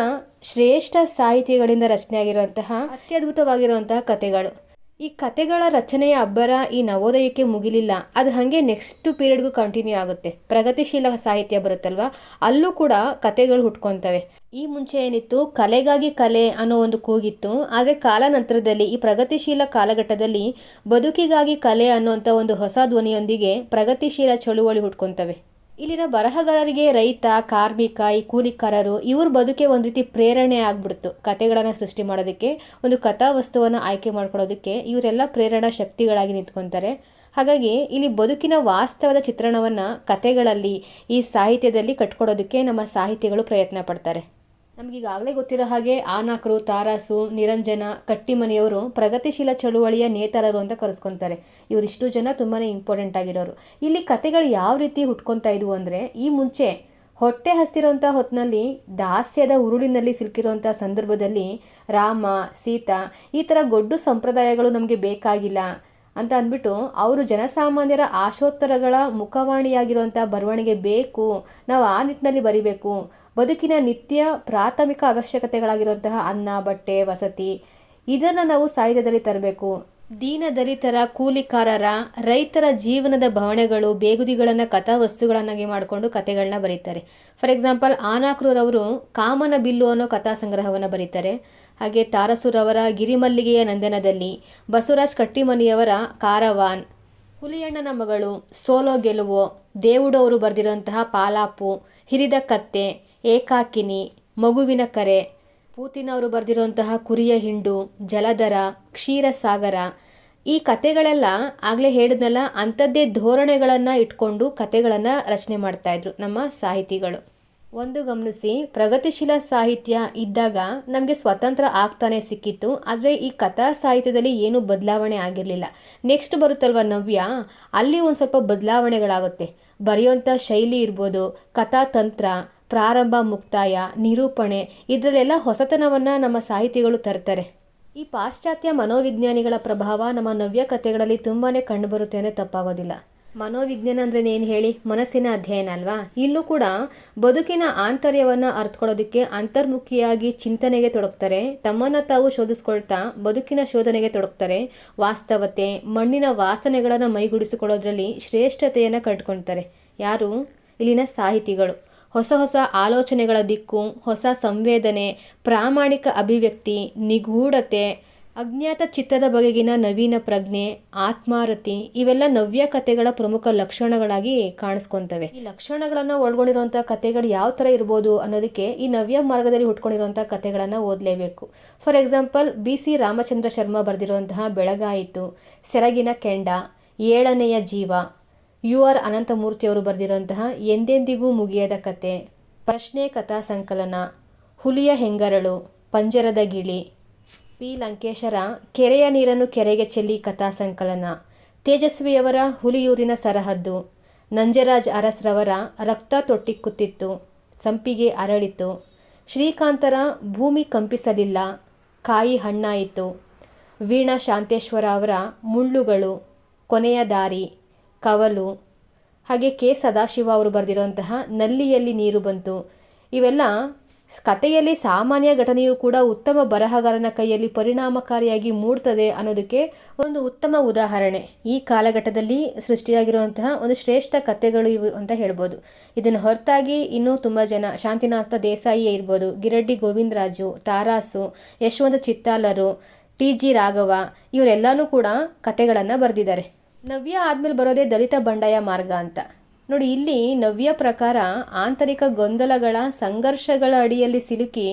ಶ್ರೇಷ್ಠ ಸಾಹಿತಿಗಳಿಂದ ರಚನೆಯಾಗಿರುವಂತಹ ಅತ್ಯದ್ಭುತವಾಗಿರುವಂತಹ ಕಥೆಗಳು. ಈ ಕಥೆಗಳ ರಚನೆಯ ಅಬ್ಬರ ಈ ನವೋದಯಕ್ಕೆ ಮುಗಿಲಿಲ್ಲ, ಅದು ಹಾಗೆ ನೆಕ್ಸ್ಟ್ ಪೀರಿಯಡ್ಗೂ ಕಂಟಿನ್ಯೂ ಆಗುತ್ತೆ. ಪ್ರಗತಿಶೀಲ ಸಾಹಿತ್ಯ ಬರುತ್ತಲ್ವ, ಅಲ್ಲೂ ಕೂಡ ಕಥೆಗಳು ಹುಟ್ಕೊತವೆ. ಈ ಮುಂಚೆ ಏನಿತ್ತು, ಕಲೆಗಾಗಿ ಕಲೆ ಅನ್ನೋ ಒಂದು ಕೂಗಿತ್ತು. ಆದರೆ ಕಾಲಾನಂತರದಲ್ಲಿ ಈ ಪ್ರಗತಿಶೀಲ ಕಾಲಘಟ್ಟದಲ್ಲಿ ಬದುಕಿಗಾಗಿ ಕಲೆ ಅನ್ನೋಂಥ ಒಂದು ಹೊಸ ಧ್ವನಿಯೊಂದಿಗೆ ಪ್ರಗತಿಶೀಲ ಚಳುವಳಿ ಹುಟ್ಕೊತವೆ. ಇಲ್ಲಿನ ಬರಹಗಾರರಿಗೆ ರೈತ, ಕಾರ್ಮಿಕ, ಈ ಕೂಲಿಕಾರರು ಇವ್ರ ಬದುಕೆ ಒಂದು ರೀತಿ ಪ್ರೇರಣೆ ಆಗ್ಬಿಡ್ತು. ಕತೆಗಳನ್ನು ಸೃಷ್ಟಿ ಮಾಡೋದಕ್ಕೆ, ಒಂದು ಕಥಾವಸ್ತುವನ್ನು ಆಯ್ಕೆ ಮಾಡ್ಕೊಳ್ಳೋದಕ್ಕೆ ಇವರೆಲ್ಲ ಪ್ರೇರಣಾ ಶಕ್ತಿಗಳಾಗಿ ನಿಂತ್ಕೊತಾರೆ. ಹಾಗಾಗಿ ಇಲ್ಲಿ ಬದುಕಿನ ವಾಸ್ತವದ ಚಿತ್ರಣವನ್ನು ಕತೆಗಳಲ್ಲಿ, ಈ ಸಾಹಿತ್ಯದಲ್ಲಿ ಕಟ್ಕೊಡೋದಕ್ಕೆ ನಮ್ಮ ಸಾಹಿತಿಗಳು ಪ್ರಯತ್ನ ಪಡ್ತಾರೆ. ನಮಗೀಗಾಗಲೇ ಗೊತ್ತಿರೋ ಹಾಗೆ ಆನಾಕರು, ತಾರಾಸು, ನಿರಂಜನ, ಕಟ್ಟಿಮನಿಯವರು ಪ್ರಗತಿಶೀಲ ಚಳುವಳಿಯ ನೇತಾರರು ಅಂತ ಕರೆಸ್ಕೊತಾರೆ. ಇವರಿಷ್ಟು ಜನ ತುಂಬಾ ಇಂಪಾರ್ಟೆಂಟ್ ಆಗಿರೋರು. ಇಲ್ಲಿ ಕತೆಗಳು ಯಾವ ರೀತಿ ಹುಟ್ಕೊತಾ ಇದ್ವು ಅಂದರೆ, ಈ ಮುಂಚೆ ಹೊಟ್ಟೆ ಹಸ್ತಿರೋಂಥ ಹೊತ್ತಿನಲ್ಲಿ ದಾಸ್ಯದ ಉರುಳಿನಲ್ಲಿ ಸಿಲುಕಿರೋಂಥ ಸಂದರ್ಭದಲ್ಲಿ ರಾಮ, ಸೀತಾ ಈ ಥರ ಗೊಡ್ಡು ಸಂಪ್ರದಾಯಗಳು ನಮಗೆ ಬೇಕಾಗಿಲ್ಲ ಅಂತ ಅಂದ್ಬಿಟ್ಟು ಅವರು ಜನಸಾಮಾನ್ಯರ ಆಶೋತ್ತರಗಳ ಮುಖವಾಣಿಯಾಗಿರುವಂಥ ಬರವಣಿಗೆ ಬೇಕು, ನಾವು ಆ ನಿಟ್ಟಿನಲ್ಲಿ ಬರಿಬೇಕು, ಬದುಕಿನ ನಿತ್ಯ ಪ್ರಾಥಮಿಕ ಅವಶ್ಯಕತೆಗಳಾಗಿರುವಂತಹ ಅನ್ನ, ಬಟ್ಟೆ, ವಸತಿ ಇದನ್ನು ನಾವು ಸಾಹಿತ್ಯದಲ್ಲಿ ತರಬೇಕು. ದೀನ ದಲಿತರ, ಕೂಲಿಕಾರರ, ರೈತರ ಜೀವನದ ಭಾವನೆಗಳು, ಬೇಗುದಿಗಳನ್ನು ಕಥಾವಸ್ತುಗಳನ್ನಾಗಿ ಮಾಡಿಕೊಂಡು ಕಥೆಗಳನ್ನ ಬರೀತಾರೆ. ಫಾರ್ ಎಕ್ಸಾಂಪಲ್, ಆನಾಕ್ರೂರವರು ಕಾಮನ ಬಿಲ್ಲು ಅನ್ನೋ ಕಥಾ ಸಂಗ್ರಹವನ್ನು ಬರೀತಾರೆ. ಹಾಗೆ ತಾರಸೂರವರ ಗಿರಿಮಲ್ಲಿಗೆಯ ನಂದನದಲ್ಲಿ, ಬಸವರಾಜ್ ಕಟ್ಟಿಮನಿಯವರ ಕಾರವಾನ್, ಹುಲಿಯಣ್ಣನ ಮಗಳು, ಸೋಲೋ ಗೆಲುವು, ದೇವುಡು ಬರೆದಿರುವಂತಹ ಪಾಲಾಪು, ಹಿರಿದ ಕತ್ತೆ, ಏಕಾಕಿನಿ, ಮಗುವಿನ ಕರೆ, ಪೂತಿನವರು ಬರೆದಿರುವಂತಹ ಕುರಿಯ ಹಿಂಡು, ಜಲಧರ, ಕ್ಷೀರಸಾಗರ ಈ ಕತೆಗಳೆಲ್ಲ ಆಗಲೇ ಹೇಳಿದ್ನಲ್ಲ, ಅಂಥದ್ದೇ ಧೋರಣೆಗಳನ್ನು ಇಟ್ಕೊಂಡು ಕತೆಗಳನ್ನು ರಚನೆ ಮಾಡ್ತಾಯಿದ್ರು ನಮ್ಮ ಸಾಹಿತಿಗಳು. ಒಂದು ಗಮನಿಸಿ, ಪ್ರಗತಿಶೀಲ ಸಾಹಿತ್ಯ ಇದ್ದಾಗ ನಮಗೆ ಸ್ವತಂತ್ರ ಆಗ್ತಾನೆ ಸಿಕ್ಕಿತ್ತು. ಆದರೆ ಈ ಕಥಾ ಸಾಹಿತ್ಯದಲ್ಲಿ ಏನೂ ಬದಲಾವಣೆ ಆಗಿರಲಿಲ್ಲ. ನೆಕ್ಸ್ಟ್ ಬರುತ್ತಲ್ವ ನವ್ಯ, ಅಲ್ಲಿ ಒಂದು ಸ್ವಲ್ಪ ಬದಲಾವಣೆಗಳಾಗುತ್ತೆ. ಬರೆಯುವಂಥ ಶೈಲಿ ಇರ್ಬೋದು, ಕಥಾತಂತ್ರ, ಪ್ರಾರಂಭ, ಮುಕ್ತಾಯ, ನಿರೂಪಣೆ ಇದರಲ್ಲೆಲ್ಲ ಹೊಸತನವನ್ನು ನಮ್ಮ ಸಾಹಿತಿಗಳು ತರ್ತಾರೆ. ಈ ಪಾಶ್ಚಾತ್ಯ ಮನೋವಿಜ್ಞಾನಿಗಳ ಪ್ರಭಾವ ನಮ್ಮ ನವ್ಯ ಕಥೆಗಳಲ್ಲಿ ತುಂಬಾ ಕಂಡುಬರುತ್ತೆ ಅಂದರೆ ತಪ್ಪಾಗೋದಿಲ್ಲ. ಮನೋವಿಜ್ಞಾನ ಅಂದ್ರೆ ಏನು ಹೇಳಿ, ಮನಸ್ಸಿನ ಅಧ್ಯಯನ ಅಲ್ವಾ. ಇಲ್ಲೂ ಕೂಡ ಬದುಕಿನ ಆಂತರ್ಯವನ್ನು ಅರ್ಥಕೊಳ್ಳೋದಕ್ಕೆ ಅಂತರ್ಮುಖಿಯಾಗಿ ಚಿಂತನೆಗೆ ತೊಡಗ್ತಾರೆ. ತಮ್ಮನ್ನು ತಾವು ಶೋಧಿಸ್ಕೊಳ್ತಾ ಬದುಕಿನ ಶೋಧನೆಗೆ ತೊಡಗ್ತಾರೆ. ವಾಸ್ತವತೆ, ಮಣ್ಣಿನ ವಾಸನೆಗಳನ್ನು ಮೈಗೂಡಿಸಿಕೊಳ್ಳೋದ್ರಲ್ಲಿ ಶ್ರೇಷ್ಠತೆಯನ್ನು ಕಂಡುಕೊಳ್ತಾರೆ. ಯಾರು? ಇಲ್ಲಿನ ಸಾಹಿತಿಗಳು. ಹೊಸ ಹೊಸ ಆಲೋಚನೆಗಳ ದಿಕ್ಕು, ಹೊಸ ಸಂವೇದನೆ, ಪ್ರಾಮಾಣಿಕ ಅಭಿವ್ಯಕ್ತಿ, ನಿಗೂಢತೆ, ಅಜ್ಞಾತ ಚಿತ್ತದ ಬಗೆಗಿನ ನವೀನ ಪ್ರಜ್ಞೆ, ಆತ್ಮಾರತಿ ಇವೆಲ್ಲ ನವ್ಯ ಕಥೆಗಳ ಪ್ರಮುಖ ಲಕ್ಷಣಗಳಾಗಿ ಕಾಣಿಸ್ಕೊತವೆ. ಈ ಲಕ್ಷಣಗಳನ್ನು ಒಳಗೊಂಡಿರುವಂಥ ಕಥೆಗಳು ಯಾವ ಥರ ಇರ್ಬೋದು ಅನ್ನೋದಕ್ಕೆ ಈ ನವ್ಯ ಮಾರ್ಗದಲ್ಲಿ ಹುಟ್ಕೊಂಡಿರುವಂಥ ಕಥೆಗಳನ್ನು ಓದಲೇಬೇಕು. For example, BC Ramachandra Sharma ಬರೆದಿರುವಂತಹ ಬೆಳಗಾಯಿತು, ಸೆರಗಿನ ಕೆಂಡ, ಏಳನೆಯ ಜೀವ, UR ಅನಂತಮೂರ್ತಿಯವರು ಬರೆದಿರುವಂತಹ ಎಂದೆಂದಿಗೂ ಮುಗಿಯದ ಕತೆ, ಪ್ರಶ್ನೆ ಕಥಾ ಸಂಕಲನ, ಹುಲಿಯ ಹೆಂಗರಳು, ಪಂಜರದ ಗಿಳಿ, P ಲಂಕೇಶರ ಕೆರೆಯ ನೀರನ್ನು ಕೆರೆಗೆ ಚೆಲ್ಲಿ ಕಥಾ ಸಂಕಲನ, ತೇಜಸ್ವಿಯವರ ಹುಲಿಯೂರಿನ ಸರಹದ್ದು, ನಂಜರಾಜ್ ಅರಸ್ರವರ ರಕ್ತ ತೊಟ್ಟಿಕ್ಕುತ್ತಿತ್ತು, ಸಂಪಿಗೆ ಅರಳಿತು, ಶ್ರೀಕಾಂತರ ಭೂಮಿ ಕಂಪಿಸಲಿಲ್ಲ, ಕಾಯಿ ಹಣ್ಣಾಯಿತು, ವೀಣಾ ಶಾಂತೇಶ್ವರ ಅವರ ಮುಳ್ಳುಗಳು, ಕೊನೆಯ ದಾರಿ, ಕವಲು, ಹಾಗೆ K ಸದಾಶಿವ ಅವರು ಬರೆದಿರುವಂತಹ ನಲ್ಲಿಯಲ್ಲಿ ನೀರು ಬಂತು. ಇವೆಲ್ಲ ಕಥೆಯಲ್ಲಿ ಸಾಮಾನ್ಯ ಘಟನೆಯೂ ಕೂಡ ಉತ್ತಮ ಬರಹಗಾರನ ಕೈಯಲ್ಲಿ ಪರಿಣಾಮಕಾರಿಯಾಗಿ ಮೂಡ್ತದೆ ಅನ್ನೋದಕ್ಕೆ ಒಂದು ಉತ್ತಮ ಉದಾಹರಣೆ. ಈ ಕಾಲಘಟ್ಟದಲ್ಲಿ ಸೃಷ್ಟಿಯಾಗಿರುವಂತಹ ಒಂದು ಶ್ರೇಷ್ಠ ಕಥೆಗಳು ಇವು ಅಂತ ಹೇಳ್ಬೋದು. ಇದನ್ನು ಹೊರತಾಗಿ ಇನ್ನೂ ತುಂಬ ಜನ, ಶಾಂತಿನಾಥ ದೇಸಾಯಿ ಇರ್ಬೋದು, ಗಿರಡ್ಡಿ ಗೋವಿಂದರಾಜು, ತಾರಾಸು, ಯಶವಂತ ಚಿತ್ತಾಲರು, TG ರಾಘವ ಇವರೆಲ್ಲನೂ ಕೂಡ ಕಥೆಗಳನ್ನು ಬರೆದಿದ್ದಾರೆ. ನವ್ಯ ಆದಮೇಲೆ ಬರೋದೇ ದಲಿತ ಬಂಡಾಯ ಮಾರ್ಗ ಅಂತ. ನೋಡಿ, ಇಲ್ಲಿ ನವ್ಯ ಪ್ರಕಾರ ಆಂತರಿಕ ಗೊಂದಲಗಳ ಸಂಘರ್ಷಗಳ ಅಡಿಯಲ್ಲಿ ಸಿಲುಕಿ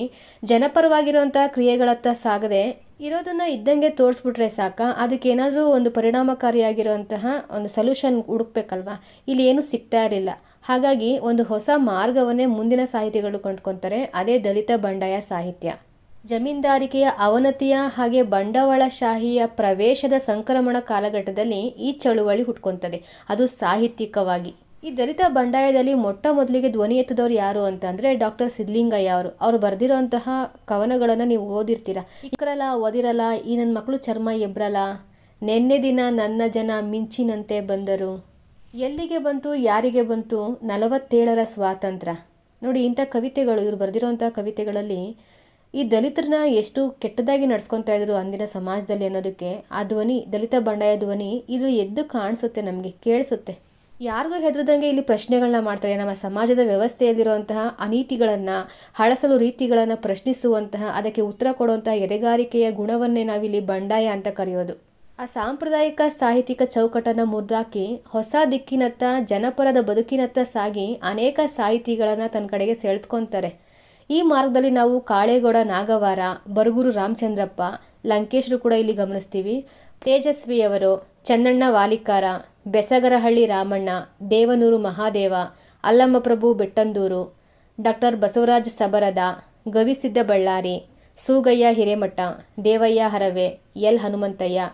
ಜನಪರವಾಗಿರುವಂಥ ಕ್ರಿಯೆಗಳತ್ತ ಸಾಗದೆ ಇರೋದನ್ನ ಇದ್ದಂಗೆ ತೋರಿಸ್ಬಿಟ್ರೆ ಸಾಕ, ಅದಕ್ಕೆ ಏನಾದರೂ ಒಂದು ಪರಿಣಾಮಕಾರಿಯಾಗಿರುವಂತಹ ಒಂದು ಸೊಲ್ಯೂಷನ್ ಹುಡುಕ್ಬೇಕಲ್ವಾ. ಇಲ್ಲಿ ಏನೂ ಸಿಗ್ತಾ ಇರಲಿಲ್ಲ. ಹಾಗಾಗಿ ಒಂದು ಹೊಸ ಮಾರ್ಗವನ್ನೇ ಮುಂದಿನ ಸಾಹಿತಿಗಳು ಕಂಡುಕೊತಾರೆ. ಅದೇ ದಲಿತ ಬಂಡಾಯ ಸಾಹಿತ್ಯ. ಜಮೀನ್ದಾರಿಕೆಯ ಅವನತಿಯ ಹಾಗೆ ಬಂಡವಾಳಶಾಹಿಯ ಪ್ರವೇಶದ ಸಂಕ್ರಮಣ ಕಾಲಘಟ್ಟದಲ್ಲಿ ಈ ಚಳುವಳಿ ಹುಟ್ಕೊತದೆ, ಅದು ಸಾಹಿತ್ಯಿಕವಾಗಿ. ಈ ದಲಿತ ಬಂಡಾಯದಲ್ಲಿ ಮೊಟ್ಟ ಮೊದಲಿಗೆ ಧ್ವನಿ ಎತ್ತಿದವರು ಯಾರು ಅಂತಂದರೆ ಡಾಕ್ಟರ್ ಸಿದ್ಧಲಿಂಗಯ್ಯ ಅವರು ಬರೆದಿರೋಂತಹ ಕವನಗಳನ್ನು ನೀವು ಓದಿರ್ತೀರ. ಇಕ್ಕರಲ್ಲ ಓದಿರಲ್ಲ, ಈ ನನ್ನ ಮಕ್ಕಳು ಚರ್ಮ ಎಬ್ರಲ್ಲ, ನೆನ್ನೆ ದಿನ ನನ್ನ ಜನ ಮಿಂಚಿನಂತೆ ಬಂದರು, ಎಲ್ಲಿಗೆ ಬಂತು ಯಾರಿಗೆ ಬಂತು 47ರ ಸ್ವಾತಂತ್ರ್ಯ. ನೋಡಿ, ಇಂಥ ಕವಿತೆಗಳು, ಇವರು ಬರೆದಿರೋಂಥ ಕವಿತೆಗಳಲ್ಲಿ ಈ ದಲಿತರನ್ನ ಎಷ್ಟು ಕೆಟ್ಟದಾಗಿ ನಡ್ಸ್ಕೊತಾ ಇದ್ರು ಅಂದಿನ ಸಮಾಜದಲ್ಲಿ ಅನ್ನೋದಕ್ಕೆ ಆ ಧ್ವನಿ, ದಲಿತ ಬಂಡಾಯ ಧ್ವನಿ ಇದು ಎದ್ದು ಕಾಣಿಸುತ್ತೆ, ನಮಗೆ ಕೇಳಿಸುತ್ತೆ. ಯಾರಿಗೂ ಹೆದರದಂಗೆ ಇಲ್ಲಿ ಪ್ರಶ್ನೆಗಳನ್ನ ಮಾಡ್ತಾರೆ. ನಮ್ಮ ಸಮಾಜದ ವ್ಯವಸ್ಥೆಯಲ್ಲಿರುವಂತಹ ಅನೀತಿಗಳನ್ನು, ಹಳಸಲು ರೀತಿಗಳನ್ನು ಪ್ರಶ್ನಿಸುವಂತಹ, ಅದಕ್ಕೆ ಉತ್ತರ ಕೊಡುವಂತಹ ಎದೆಗಾರಿಕೆಯ ಗುಣವನ್ನೇ ನಾವಿಲ್ಲಿ ಬಂಡಾಯ ಅಂತ ಕರೆಯೋದು. ಆ ಸಾಂಪ್ರದಾಯಿಕ ಸಾಹಿತ್ಯಿಕ ಚೌಕಟ್ಟನ್ನು ಮುರಿದಾಕಿ ಹೊಸ ದಿಕ್ಕಿನತ್ತ, ಜನಪರದ ಬದುಕಿನತ್ತ ಸಾಗಿ ಅನೇಕ ಸಾಹಿತಿಗಳನ್ನು ತನ್ನ ಕಡೆಗೆ ಸೆಳೆದುಕೊತಾರೆ. ಈ ಮಾರ್ಗದಲ್ಲಿ ನಾವು ಕಾಳೇಗೌಡ ನಾಗವಾರ, ಬರಗೂರು ರಾಮಚಂದ್ರಪ್ಪ, ಲಂಕೇಶ್ರು ಕೂಡ ಇಲ್ಲಿ ಗಮನಿಸ್ತೀವಿ. ತೇಜಸ್ವಿಯವರು, ಚನ್ನಣ್ಣ ವಾಲಿಕಾರ, ಬೆಸಗರಹಳ್ಳಿ ರಾಮಣ್ಣ, ದೇವನೂರು ಮಹಾದೇವ, ಅಲ್ಲಮಪ್ರಭು ಬೆಟ್ಟಂದೂರು, ಡಾಕ್ಟರ್ ಬಸವರಾಜ ಸಬರದ, ಗವಿಸಿದ್ದ ಬಳ್ಳಾರಿ, ಸೂಗಯ್ಯ ಹಿರೇಮಠ, ದೇವಯ್ಯ ಹರವೆ, ಎಲ್ ಹನುಮಂತಯ್ಯ,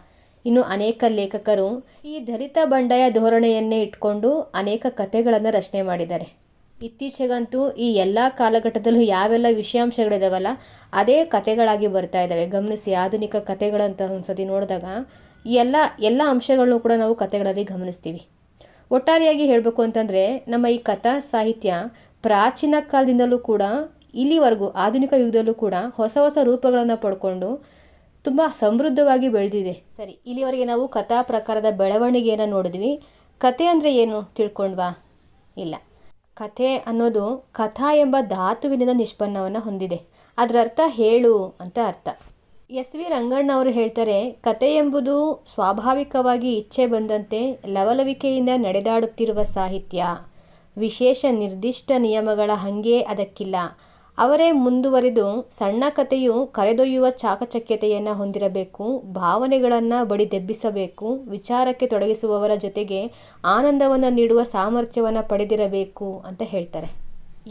ಇನ್ನು ಅನೇಕ ಲೇಖಕರು ಈ ದಲಿತ ಬಂಡಾಯ ಧೋರಣೆಯನ್ನೇ ಇಟ್ಕೊಂಡು ಅನೇಕ ಕಥೆಗಳನ್ನು ರಚನೆ ಮಾಡಿದ್ದಾರೆ. ಇತ್ತೀಚೆಗಂತೂ ಈ ಎಲ್ಲ ಕಾಲಘಟ್ಟದಲ್ಲೂ ಯಾವೆಲ್ಲ ವಿಷಯಾಂಶಗಳಿದಾವಲ್ಲ ಅದೇ ಕಥೆಗಳಾಗಿ ಬರ್ತಾ ಇದ್ದಾವೆ. ಗಮನಿಸಿ, ಆಧುನಿಕ ಕಥೆಗಳಂತ ಒಂದ್ಸತಿ ನೋಡಿದಾಗ ಎಲ್ಲ ಅಂಶಗಳನ್ನು ಕೂಡ ನಾವು ಕಥೆಗಳಲ್ಲಿ ಗಮನಿಸ್ತೀವಿ. ಒಟ್ಟಾರೆಯಾಗಿ ಹೇಳಬೇಕು ಅಂತಂದರೆ ನಮ್ಮ ಈ ಕಥಾ ಸಾಹಿತ್ಯ ಪ್ರಾಚೀನ ಕಾಲದಿಂದಲೂ ಕೂಡ ಇಲ್ಲಿವರೆಗೂ ಆಧುನಿಕ ಯುಗದಲ್ಲೂ ಕೂಡ ಹೊಸ ಹೊಸ ರೂಪಗಳನ್ನು ಪಡ್ಕೊಂಡು ತುಂಬ ಸಮೃದ್ಧವಾಗಿ ಬೆಳೆದಿದೆ. ಸರಿ, ಇಲ್ಲಿವರೆಗೆ ನಾವು ಕಥಾ ಪ್ರಕಾರದ ಬೆಳವಣಿಗೆಯನ್ನು ನೋಡಿದ್ವಿ. ಕತೆ ಅಂದರೆ ಏನು ತಿಳ್ಕೊಂಡ್ವಾ? ಇಲ್ಲ. ಕಥೆ ಅನ್ನೋದು ಕಥಾ ಎಂಬ ಧಾತುವಿನಿಂದ ನಿಷ್ಪನ್ನವನ್ನು ಹೊಂದಿದೆ. ಅದರ ಅರ್ಥ ಹೇಳು ಅಂತ ಅರ್ಥ. ಎಸ್.ವಿ. ರಂಗಣ್ಣ ಅವರು ಹೇಳ್ತಾರೆ, ಕತೆ ಎಂಬುದು ಸ್ವಾಭಾವಿಕವಾಗಿ ಇಚ್ಛೆ ಬಂದಂತೆ ಲವಲವಿಕೆಯಿಂದ ನಡೆದಾಡುತ್ತಿರುವ ಸಾಹಿತ್ಯ. ವಿಶೇಷ ನಿರ್ದಿಷ್ಟ ನಿಯಮಗಳ ಹಂಗೆ ಅದಕ್ಕಿಲ್ಲ. ಅವರೇ ಮುಂದುವರಿದು, ಸಣ್ಣ ಕಥೆಯು ಕರೆದೊಯ್ಯುವ ಚಾಕಚಕ್ಯತೆಯನ್ನು ಹೊಂದಿರಬೇಕು, ಭಾವನೆಗಳನ್ನು ಬಡಿದೆಬ್ಬಿಸಬೇಕು, ವಿಚಾರಕ್ಕೆ ತೊಡಗಿಸುವವರ ಜೊತೆಗೆ ಆನಂದವನ್ನು ನೀಡುವ ಸಾಮರ್ಥ್ಯವನ್ನು ಪಡೆದಿರಬೇಕು ಅಂತ ಹೇಳ್ತಾರೆ.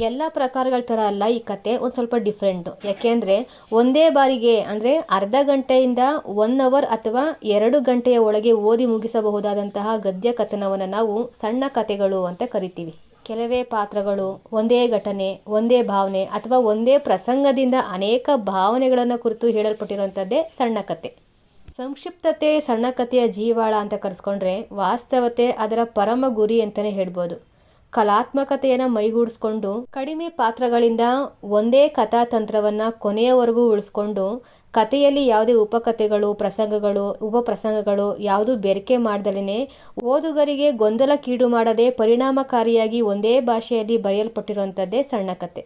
ಎಲ್ಲ ಪ್ರಕಾರಗಳ ಥರ ಅಲ್ಲ ಈ ಕತೆ, ಒಂದು ಸ್ವಲ್ಪ ಡಿಫ್ರೆಂಟು. ಯಾಕೆಂದರೆ ಒಂದೇ ಬಾರಿಗೆ ಅಂದರೆ ಅರ್ಧ ಗಂಟೆಯಿಂದ 1 ಅವರ್ ಅಥವಾ 2 ಗಂಟೆಯ ಒಳಗೆ ಓದಿ ಮುಗಿಸಬಹುದಾದಂತಹ ಗದ್ಯ ಕಥನವನ್ನು ನಾವು ಸಣ್ಣ ಕಥೆಗಳು ಅಂತ ಕರಿತೀವಿ. ಕೆಲವೇ ಪಾತ್ರಗಳು, ಒಂದೇ ಘಟನೆ, ಒಂದೇ ಭಾವನೆ ಅಥವಾ ಒಂದೇ ಪ್ರಸಂಗದಿಂದ ಅನೇಕ ಭಾವನೆಗಳನ್ನು ಕುರಿತು ಹೇಳಲ್ಪಟ್ಟಿರುವಂಥದ್ದೇ ಸಣ್ಣ ಕತೆ. ಸಂಕ್ಷಿಪ್ತತೆ ಸಣ್ಣ ಕಥೆಯ ಜೀವಾಳ ಅಂತ ಕರೆಸ್ಕೊಂಡ್ರೆ ವಾಸ್ತವತೆ ಅದರ ಪರಮ ಗುರಿ ಅಂತಲೇ ಹೇಳ್ಬೋದು. ಕಲಾತ್ಮಕತೆಯನ್ನು ಮೈಗೂಡಿಸ್ಕೊಂಡು ಕಡಿಮೆ ಪಾತ್ರಗಳಿಂದ ಒಂದೇ ಕಥಾತಂತ್ರವನ್ನು ಕೊನೆಯವರೆಗೂ ಉಳಿಸ್ಕೊಂಡು ಕಥೆಯಲ್ಲಿ ಯಾವುದೇ ಉಪಕಥೆಗಳು, ಪ್ರಸಂಗಗಳು, ಉಪಪ್ರಸಂಗಗಳು ಯಾವುದೂ ಬೆರಕೆ ಮಾಡ್ದಲೇ ಓದುಗರಿಗೆ ಗೊಂದಲಕ್ಕೀಡು ಮಾಡದೆ ಪರಿಣಾಮಕಾರಿಯಾಗಿ ಒಂದೇ ಭಾಷೆಯಲ್ಲಿ ಬರೆಯಲ್ಪಟ್ಟಿರುವಂಥದ್ದೇ ಸಣ್ಣ ಕತೆ.